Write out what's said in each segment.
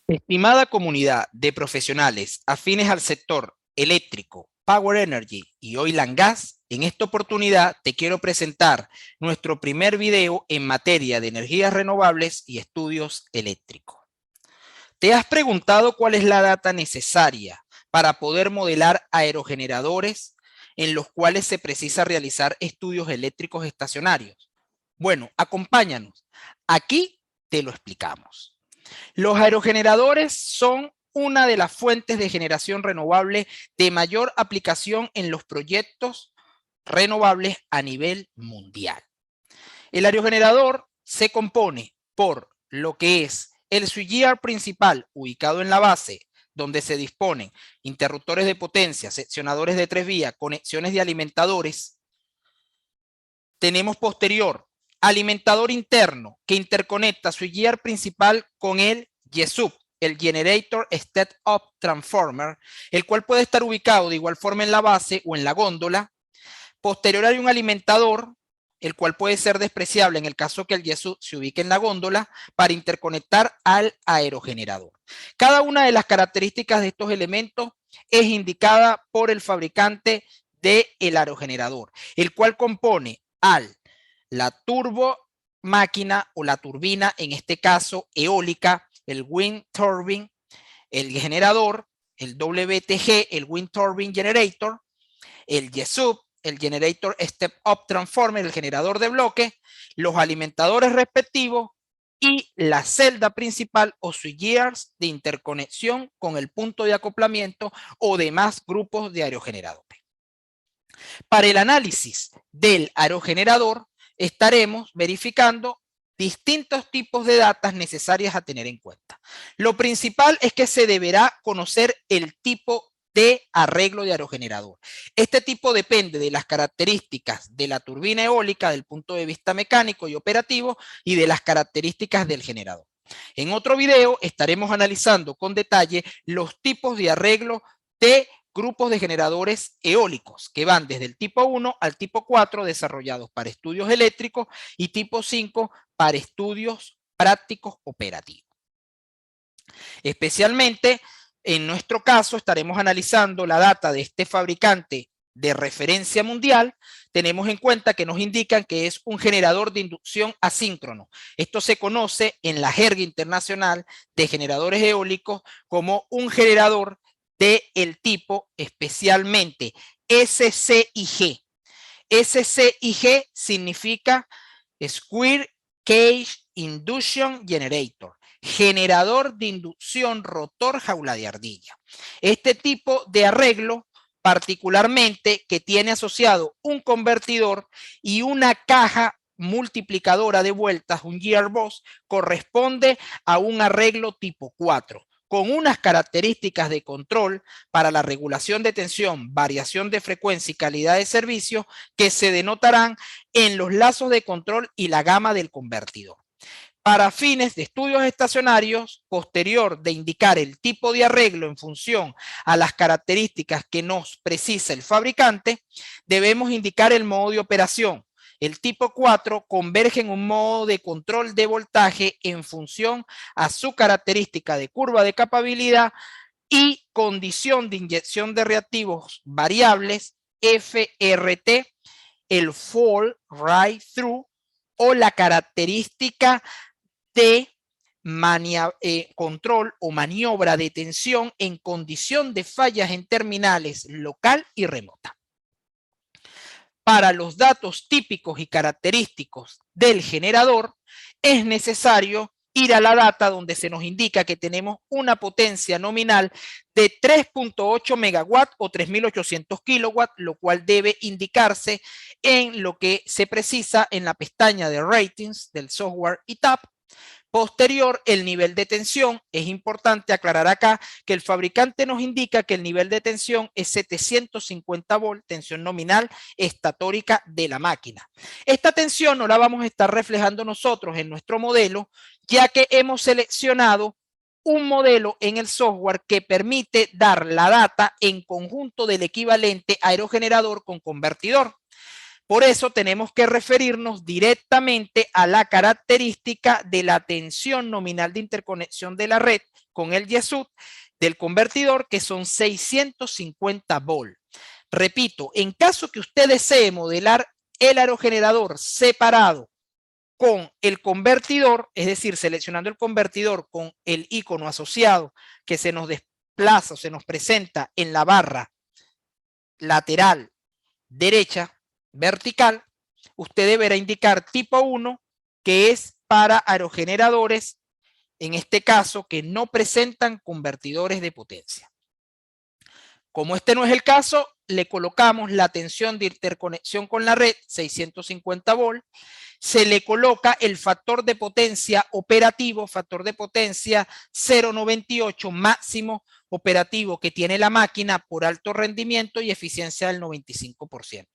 Estimada comunidad de profesionales afines al sector eléctrico, Power Energy y Oil and Gas, en esta oportunidad te quiero presentar nuestro primer video en materia de energías renovables y estudios eléctricos. ¿Te has preguntado cuál es la data necesaria para poder modelar aerogeneradores en los cuales se precisa realizar estudios eléctricos estacionarios? Bueno, acompáñanos. Aquí te lo explicamos. Los aerogeneradores son una de las fuentes de generación renovable de mayor aplicación en los proyectos renovables a nivel mundial. El aerogenerador se compone por lo que es el switchgear principal ubicado en la base, donde se disponen interruptores de potencia, seccionadores de 3 vías, conexiones de alimentadores. Tenemos posterior alimentador interno que interconecta switchgear principal con el GSUP, el Generator Step Up Transformer, el cual puede estar ubicado de igual forma en la base o en la góndola. Posterior hay un alimentador, el cual puede ser despreciable en el caso que el GSUP se ubique en la góndola para interconectar al aerogenerador. Cada una de las características de estos elementos es indicada por el fabricante del aerogenerador, el cual compone la turbo máquina o la turbina, en este caso eólica, el wind turbine, el generador, el WTG, el wind turbine generator, el GSUP, el Generator Step Up Transformer, el generador de bloque, los alimentadores respectivos y la celda principal o switchgears de interconexión con el punto de acoplamiento o demás grupos de aerogeneradores. Para el análisis del aerogenerador estaremos verificando distintos tipos de datos necesarias a tener en cuenta. Lo principal es que se deberá conocer el tipo de arreglo de aerogenerador. Este tipo depende de las características de la turbina eólica desde el punto de vista mecánico y operativo y de las características del generador. En otro video estaremos analizando con detalle los tipos de arreglo de grupos de generadores eólicos que van desde el tipo 1 al tipo 4 desarrollados para estudios eléctricos y tipo 5 para estudios prácticos operativos. Especialmente en nuestro caso estaremos analizando la data de este fabricante de referencia mundial. Tenemos en cuenta que nos indican que es un generador de inducción asíncrono. Esto se conoce en la jerga internacional de generadores eólicos como un generador del tipo especialmente SCIG. SCIG significa Square Cage Induction Generator, generador de inducción rotor jaula de ardilla. Este tipo de arreglo particularmente que tiene asociado un convertidor y una caja multiplicadora de vueltas, un gearbox, corresponde a un arreglo tipo 4 con unas características de control para la regulación de tensión, variación de frecuencia y calidad de servicio que se denotarán en los lazos de control y la gama del convertidor. Para fines de estudios estacionarios, posterior de indicar el tipo de arreglo en función a las características que nos precisa el fabricante, debemos indicar el modo de operación. El tipo 4 converge en un modo de control de voltaje en función a su característica de curva de capabilidad y condición de inyección de reactivos variables FRT, el Fall Right Through o la característica de control o maniobra de tensión en condición de fallas en terminales local y remota. Para los datos típicos y característicos del generador, es necesario ir a la data donde se nos indica que tenemos una potencia nominal de 3.8 megawatts o 3.800 kilowatts, lo cual debe indicarse en lo que se precisa en la pestaña de ratings del software ETAP. Posterior, el nivel de tensión. Es importante aclarar acá que el fabricante nos indica que el nivel de tensión es 750 volts, tensión nominal estatórica de la máquina. Esta tensión no la vamos a estar reflejando nosotros en nuestro modelo, ya que hemos seleccionado un modelo en el software que permite dar la data en conjunto del equivalente aerogenerador con convertidor. Por eso tenemos que referirnos directamente a la característica de la tensión nominal de interconexión de la red con el YESUT del convertidor, que son 650 volt. Repito, en caso que usted desee modelar el aerogenerador separado con el convertidor, es decir, seleccionando el convertidor con el icono asociado que se nos desplaza o se nos presenta en la barra lateral derecha vertical, usted deberá indicar tipo 1, que es para aerogeneradores, en este caso, que no presentan convertidores de potencia. Como este no es el caso, le colocamos la tensión de interconexión con la red, 650 volt, se le coloca el factor de potencia operativo, factor de potencia 0,98 máximo operativo que tiene la máquina por alto rendimiento y eficiencia del 95%.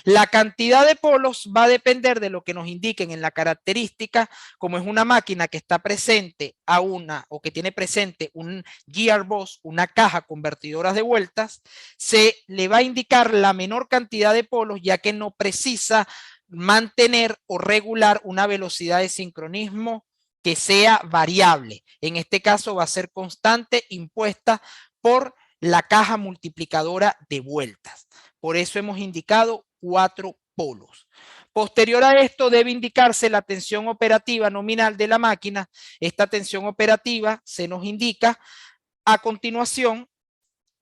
La cantidad de polos va a depender de lo que nos indiquen en la característica, como es una máquina que está presente a una o que tiene presente un gearbox, una caja convertidora de vueltas, se le va a indicar la menor cantidad de polos ya que no precisa mantener o regular una velocidad de sincronismo que sea variable. En este caso va a ser constante, impuesta por la caja multiplicadora de vueltas. Por eso hemos indicado 4 polos. Posterior a esto debe indicarse la tensión operativa nominal de la máquina. Esta tensión operativa se nos indica a continuación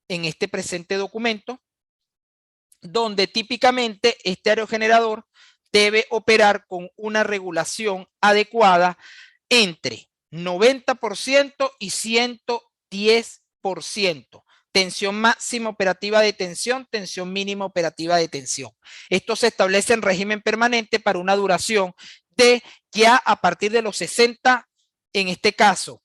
en este presente documento, donde típicamente este aerogenerador debe operar con una regulación adecuada entre 90% y 110%. Tensión máxima operativa de tensión, tensión mínima operativa de tensión. Esto se establece en régimen permanente para una duración de ya a partir de los 60, en este caso,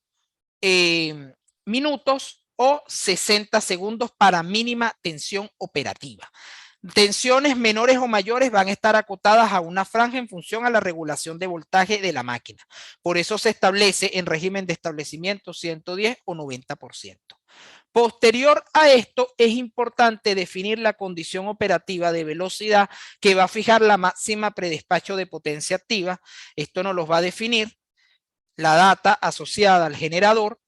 minutos o 60 segundos para mínima tensión operativa. Tensiones menores o mayores van a estar acotadas a una franja en función a la regulación de voltaje de la máquina. Por eso se establece en régimen de establecimiento 110 o 90%. Posterior a esto, es importante definir la condición operativa de velocidad que va a fijar la máxima predespacho de potencia activa. Esto nos lo va a definir la data asociada al generador.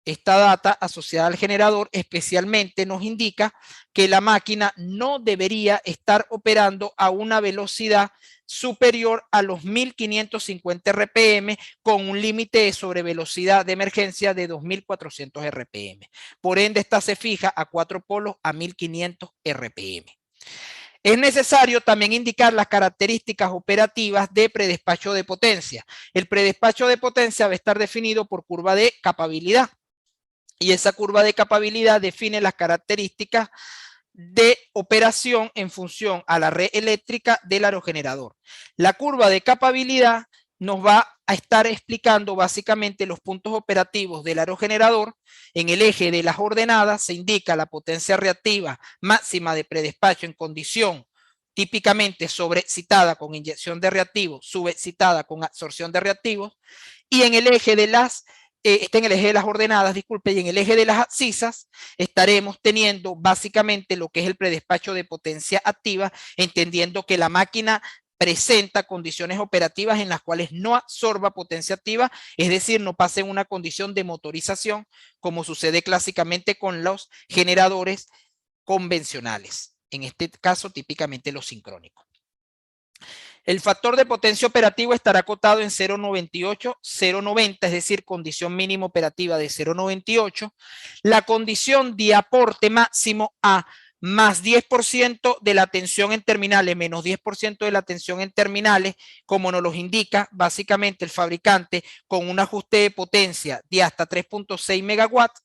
Esta data asociada al generador especialmente nos indica que la máquina no debería estar operando a una velocidad superior a los 1550 RPM con un límite de sobrevelocidad de emergencia de 2400 RPM. Por ende, esta se fija a 4 polos a 1500 RPM. Es necesario también indicar las características operativas de predespacho de potencia. El predespacho de potencia va a estar definido por curva de capabilidad. Y esa curva de capabilidad define las características de operación en función a la red eléctrica del aerogenerador. La curva de capabilidad nos va a estar explicando básicamente los puntos operativos del aerogenerador. En el eje de las ordenadas se indica la potencia reactiva máxima de predespacho en condición típicamente sobreexcitada con inyección de reactivos, subexcitada con absorción de reactivos, y en el eje de las está en el eje de las ordenadas, disculpe, y en el eje de las abscisas estaremos teniendo básicamente lo que es el predespacho de potencia activa, entendiendo que la máquina presenta condiciones operativas en las cuales no absorba potencia activa, es decir, no pase en una condición de motorización, como sucede clásicamente con los generadores convencionales, en este caso típicamente los sincrónicos. El factor de potencia operativo estará acotado en 0,98, 0,90, es decir, condición mínima operativa de 0,98. La condición de aporte máximo a más 10% de la tensión en terminales, menos 10% de la tensión en terminales, como nos los indica básicamente el fabricante, con un ajuste de potencia de hasta 3.6 megawatts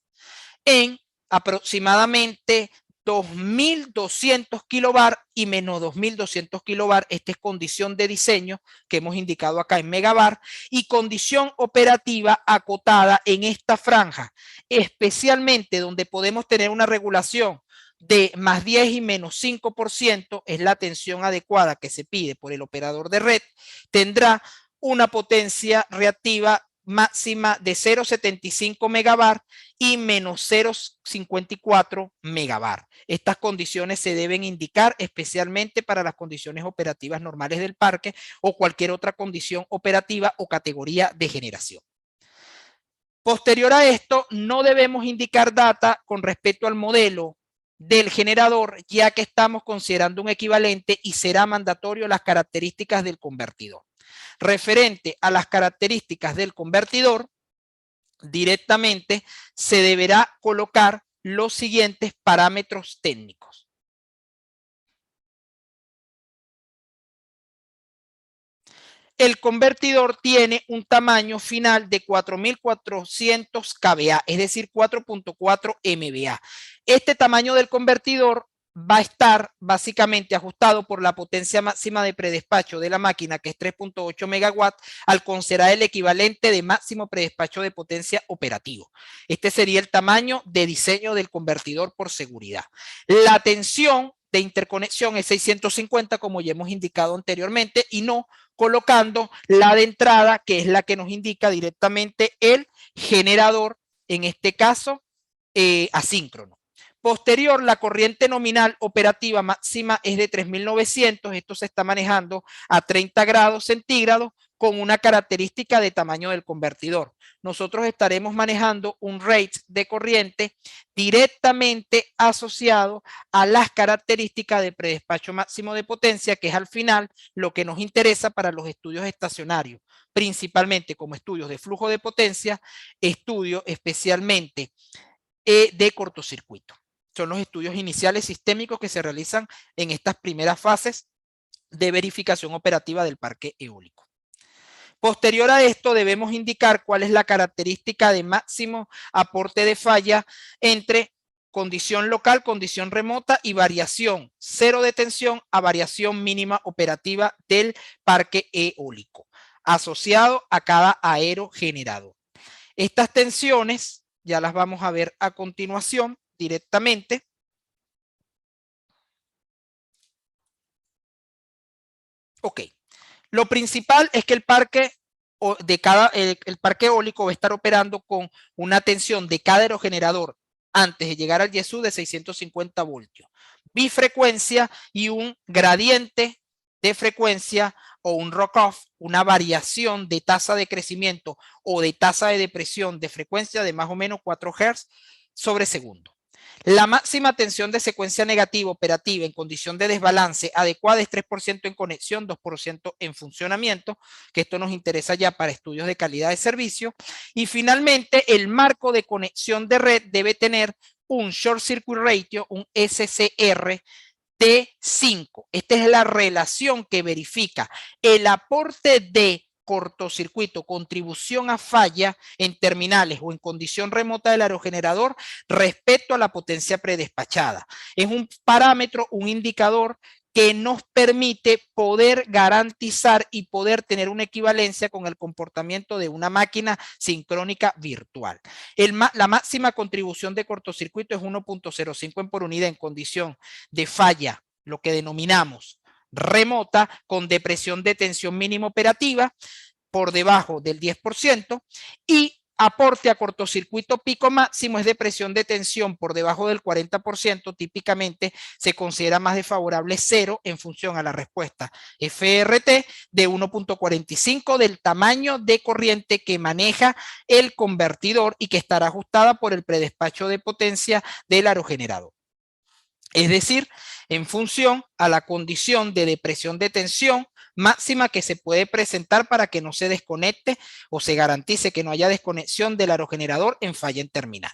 en aproximadamente 2200 kilobar y menos 2200 kilobar. Esta es condición de diseño que hemos indicado acá en megabar, y condición operativa acotada en esta franja, especialmente donde podemos tener una regulación de más 10 y menos 5%, es la tensión adecuada que se pide por el operador de red, tendrá una potencia reactiva máxima de 0,75 megabar y menos 0,54 megabar. Estas condiciones se deben indicar especialmente para las condiciones operativas normales del parque o cualquier otra condición operativa o categoría de generación. Posterior a esto, no debemos indicar data con respecto al modelo del generador, ya que estamos considerando un equivalente y será mandatorio las características del convertidor. Referente a las características del convertidor, directamente se deberá colocar los siguientes parámetros técnicos. El convertidor tiene un tamaño final de 4400 kVA, es decir, 4.4 MVA. Este tamaño del convertidor va a estar básicamente ajustado por la potencia máxima de predespacho de la máquina, que es 3.8 megawatts, al considerar el equivalente de máximo predespacho de potencia operativo. Este sería el tamaño de diseño del convertidor por seguridad. La tensión de interconexión es 650, como ya hemos indicado anteriormente, y no colocando la de entrada, que es la que nos indica directamente el generador, en este caso asíncrono. Posterior, la corriente nominal operativa máxima es de 3900, esto se está manejando a 30 grados centígrados con una característica de tamaño del convertidor. Nosotros estaremos manejando un rate de corriente directamente asociado a las características de predespacho máximo de potencia, que es al final lo que nos interesa para los estudios estacionarios, principalmente como estudios de flujo de potencia, estudios especialmente de cortocircuito. Son los estudios iniciales sistémicos que se realizan en estas primeras fases de verificación operativa del parque eólico. Posterior a esto, debemos indicar cuál es la característica de máximo aporte de falla entre condición local, condición remota y variación cero de tensión a variación mínima operativa del parque eólico, asociado a cada aerogenerador. Estas tensiones ya las vamos a ver a continuación directamente. Ok. Lo principal es que el parque el parque eólico va a estar operando con una tensión de cada aerogenerador antes de llegar al YESU de 650 voltios, bifrecuencia y un gradiente de frecuencia o un rock-off, una variación de tasa de crecimiento o de tasa de depresión de frecuencia de más o menos 4 Hz sobre segundo. La máxima tensión de secuencia negativa operativa en condición de desbalance adecuada es 3% en conexión, 2% en funcionamiento, que esto nos interesa ya para estudios de calidad de servicio. Y finalmente, el marco de conexión de red debe tener un Short Circuit Ratio, un SCR, de 5. Esta es la relación que verifica el aporte de cortocircuito, contribución a falla en terminales o en condición remota del aerogenerador respecto a la potencia predespachada. Es un parámetro, un indicador que nos permite poder garantizar y poder tener una equivalencia con el comportamiento de una máquina sincrónica virtual. La máxima contribución de cortocircuito es 1.05 por unidad en condición de falla, lo que denominamos remota, con depresión de tensión mínima operativa por debajo del 10% y aporte a cortocircuito pico máximo es depresión de tensión por debajo del 40%, típicamente se considera más desfavorable 0 en función a la respuesta FRT de 1.45 del tamaño de corriente que maneja el convertidor y que estará ajustada por el predespacho de potencia del aerogenerador. Es decir, en función a la condición de depresión de tensión máxima que se puede presentar para que no se desconecte o se garantice que no haya desconexión del aerogenerador en falla en terminal.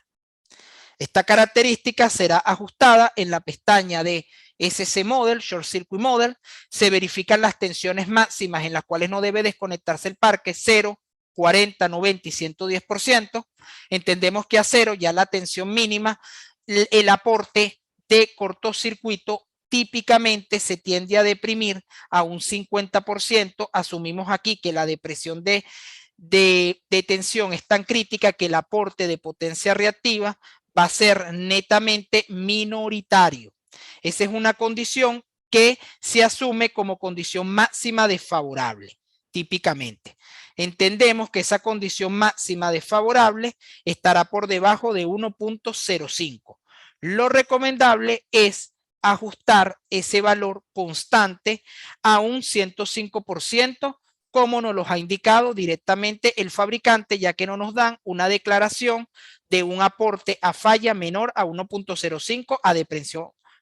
Esta característica será ajustada en la pestaña de SC Model, Short Circuit Model. Se verifican las tensiones máximas en las cuales no debe desconectarse el parque, 0, 40, 90 y 110%. Entendemos que a 0 ya la tensión mínima, el aporte de cortocircuito típicamente se tiende a deprimir a un 50%. Asumimos aquí que la depresión de tensión es tan crítica que el aporte de potencia reactiva va a ser netamente minoritario. Esa es una condición que se asume como condición máxima desfavorable, típicamente. entendemos que esa condición máxima desfavorable estará por debajo de 1.05. Lo recomendable es ajustar ese valor constante a un 105%, como nos lo ha indicado directamente el fabricante, ya que no nos dan una declaración de un aporte a falla menor a 1.05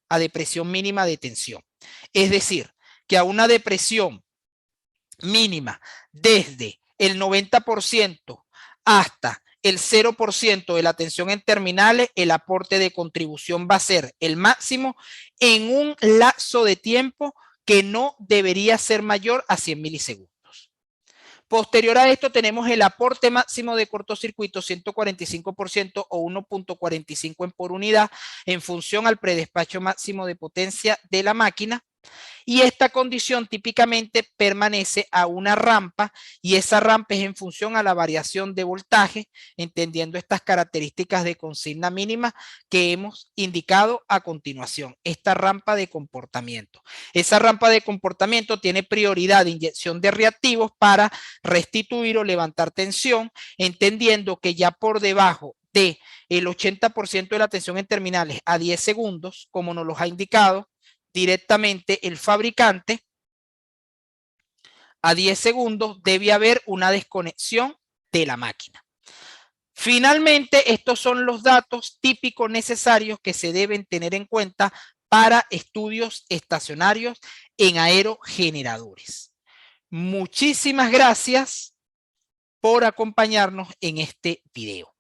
a depresión mínima de tensión. Es decir, que a una depresión mínima desde el 90% hasta el 0% de la tensión en terminales, el aporte de contribución va a ser el máximo en un lapso de tiempo que no debería ser mayor a 100 milisegundos. Posterior a esto tenemos el aporte máximo de cortocircuito 145% o 1.45 en por unidad en función al predespacho máximo de potencia de la máquina. Y esta condición típicamente permanece a una rampa, y esa rampa es en función a la variación de voltaje, entendiendo estas características de consigna mínima que hemos indicado a continuación. Esta rampa de comportamiento. Esa rampa de comportamiento tiene prioridad de inyección de reactivos para restituir o levantar tensión, entendiendo que ya por debajo de el 80% de la tensión en terminales a 10 segundos, como nos los ha indicado directamente el fabricante, a 10 segundos debe haber una desconexión de la máquina. Finalmente, estos son los datos típicos necesarios que se deben tener en cuenta para estudios estacionarios en aerogeneradores. Muchísimas gracias por acompañarnos en este video.